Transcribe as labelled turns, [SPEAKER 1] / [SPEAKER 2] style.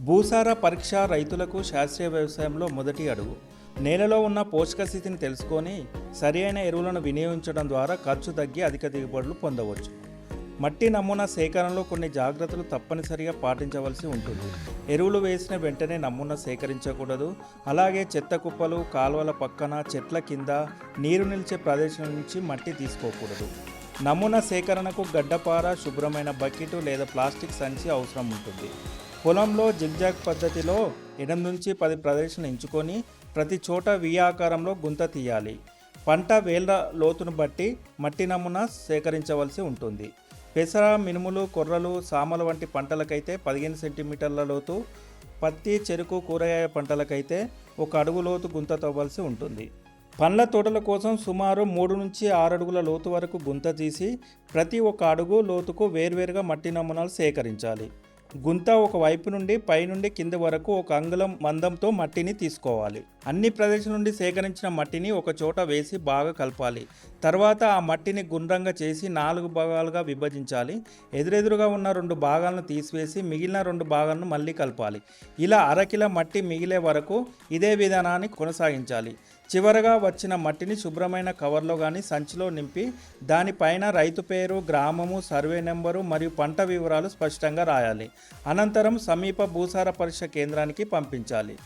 [SPEAKER 1] భూసార పరీక్ష రైతులకు శాస్త్రీయ వ్యవసాయంలో మొదటి అడుగు. నేలలో ఉన్న పోషక స్థితిని తెలుసుకొని సరియైన ఎరువులను వినియోగించడం ద్వారా ఖర్చు తగ్గి అధిక దిగుబడులు పొందవచ్చు. మట్టి నమూనా సేకరణలో కొన్ని జాగ్రత్తలు తప్పనిసరిగా పాటించవలసి ఉంటుంది. ఎరువులు వేసిన వెంటనే నమూనా సేకరించకూడదు. అలాగే చెత్త కుప్పలు, కాలువల పక్కన, చెట్ల కింద, నీరు నిలిచే ప్రదేశం నుంచి మట్టి తీసుకోకూడదు. నమూనా సేకరణకు గడ్డపార, శుభ్రమైన బకెట్ లేదా ప్లాస్టిక్ సంచి అవసరం ఉంటుంది. పొలంలో జిగ్జాగ్ పద్ధతిలో 8 నుంచి 10 ప్రదేశాలను ఎంచుకొని ప్రతి చోట వి ఆకారంలో గుంత తీయాలి. పంట వేళ్ల లోతును బట్టి మట్టి నమూనా సేకరించవలసి ఉంటుంది. పెసర, మినుములు, కొర్రలు, సామలు వంటి పంటలకైతే 15 సెంటీమీటర్ల లోతు, పత్తి, చెరుకు, కూరగాయ పంటలకైతే 1 అడుగు లోతు గుంత తవ్వాల్సి ఉంటుంది. పండ్ల తోటల కోసం సుమారు 3 నుంచి 6 అడుగుల లోతు వరకు గుంత తీసి ప్రతి 1 అడుగు లోతుకు వేర్వేరుగా మట్టి నమూనాలు సేకరించాలి. గుంత ఒక వైపు నుండి పై నుండి కింద వరకు 1 అంగుళం మందంతో మట్టిని తీసుకోవాలి. అన్ని ప్రదేశాల నుండి సేకరించిన మట్టిని ఒక చోట వేసి బాగా కలపాలి. తర్వాత ఆ మట్టిని గుండ్రంగా చేసి 4 భాగాలుగా విభజించాలి. ఎదురెదురుగా ఉన్న 2 భాగాలను తీసివేసి మిగిలిన 2 భాగాలను మళ్ళీ కలపాలి. ఇలా అరకిల మట్టి మిగిలే వరకు ఇదే విధానాన్ని కొనసాగించాలి. చివరగా వచ్చిన మట్టిని శుభ్రమైన కవర్లో కానీ సంచిలో నింపి దానిపైన రైతు పేరు, గ్రామము, సర్వే నెంబరు మరియు పంట వివరాలు స్పష్టంగా రాయాలి. అనంతరం సమీప భూసార పరీక్ష కేంద్రానికి పంపించాలి.